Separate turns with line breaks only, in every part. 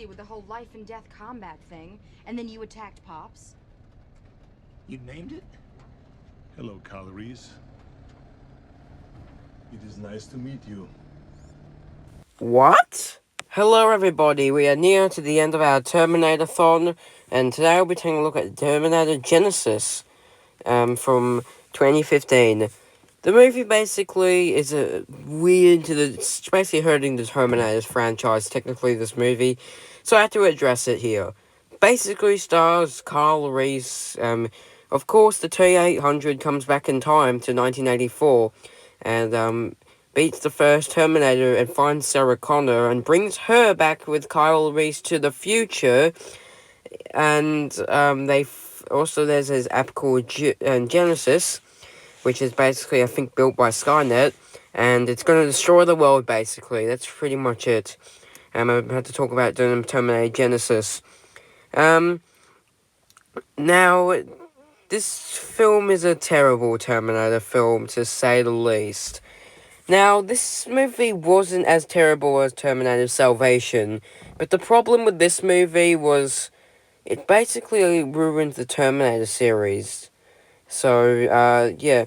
with the whole life and death combat thing, and then you attacked Pops.
You named it?
Hello, Calories. It is nice to meet you.
What? Hello everybody, we are near to the end of our Terminator-thon, and today we'll be taking a look at Terminator Genesis, from 2015. The movie basically is it's basically hurting the Terminator's franchise, technically, this movie, so I have to address it here. Basically stars Kyle Reese, of course the T-800 comes back in time to 1984, and, beats the first Terminator and finds Sarah Connor and brings her back with Kyle Reese to the future, and, also there's this app called Genesis, which is basically, I think, built by Skynet, and it's going to destroy the world, basically. That's pretty much it. I had to talk about Terminator Genesis. Now, this film is a terrible Terminator film, to say the least. Now, this movie wasn't as terrible as Terminator Salvation, but the problem with this movie was it basically ruined the Terminator series. So, yeah.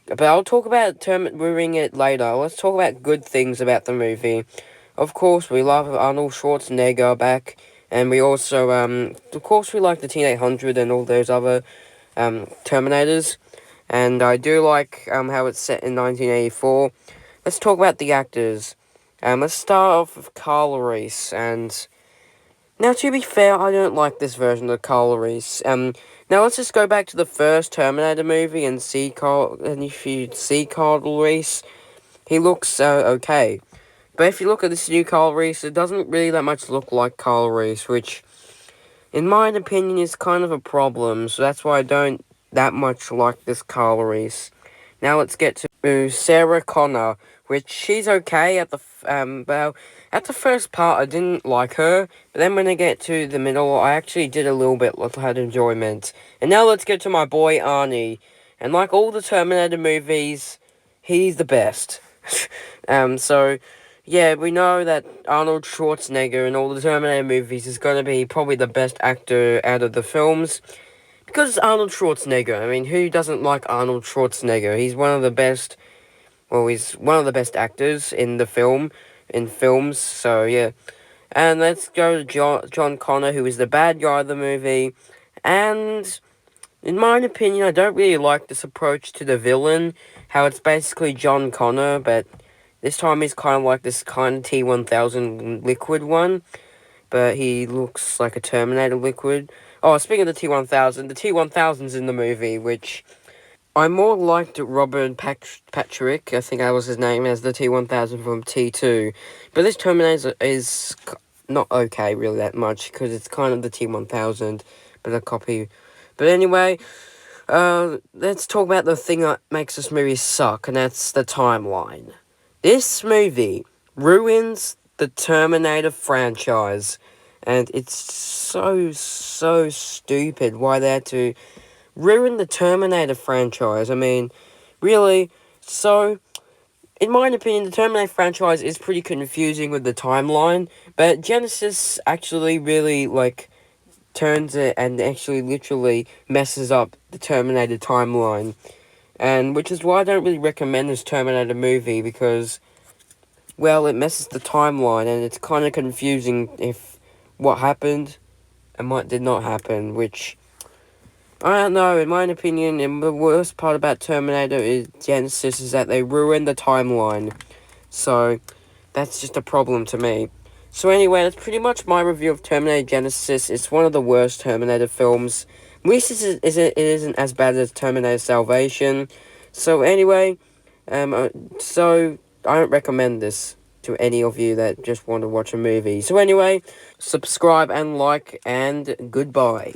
But I'll talk about ruining it later. Let's talk about good things about the movie. Of course, we love Arnold Schwarzenegger back, and we also, of course, we like the T-800 and all those other, Terminators. And I do like, how it's set in 1984. Let's talk about the actors. Let's start off with Kyle Reese, and now, to be fair, I don't like this version of Kyle Reese. Now let's just go back to the first Terminator movie and if you see Kyle Reese, he looks okay. But if you look at this new Kyle Reese, it doesn't really that much look like Kyle Reese, which, in my opinion, is kind of a problem. So that's why I don't that much like this Kyle Reese. Now let's get to Sarah Connor, which she's okay at the at the first part I didn't like her, but then when I get to the middle I actually did a little bit had enjoyment. And now let's get to my boy Arnie, and like all the Terminator movies, he's the best. So yeah, we know that Arnold Schwarzenegger in all the Terminator movies is going to be probably the best actor out of the films. Because it's Arnold Schwarzenegger. I mean, who doesn't like Arnold Schwarzenegger? He's one of the best, he's one of the best actors in films, so yeah. And let's go to John Connor, who is the bad guy of the movie. And, in my opinion, I don't really like this approach to the villain, how it's basically John Connor, but this time he's kind of like this kind of T-1000 liquid one, but he looks like a Terminator liquid. Oh, speaking of the T-1000, the T-1000's in the movie, which I more liked Robert Patrick, I think that was his name, as the T-1000 from T2. But this Terminator is not okay, really, that much, because it's kind of the T-1000, but a copy. But anyway, let's talk about the thing that makes this movie suck, and that's the timeline. This movie ruins the Terminator franchise. And it's so stupid why they had to ruin the Terminator franchise. I mean, really, so, in my opinion, the Terminator franchise is pretty confusing with the timeline, but Genesis actually really, turns it and actually literally messes up the Terminator timeline. And which is why I don't really recommend this Terminator movie, because, well, it messes the timeline, and it's kind of confusing if what happened and what did not happen, which, I don't know, in my opinion, and the worst part about Terminator is Genesis is that they ruined the timeline, so that's just a problem to me. So anyway, that's pretty much my review of Terminator Genesis. It's one of the worst Terminator films. At least it isn't as bad as Terminator Salvation. So anyway, so I don't recommend this to any of you that just want to watch a movie. So anyway, subscribe and like, and goodbye.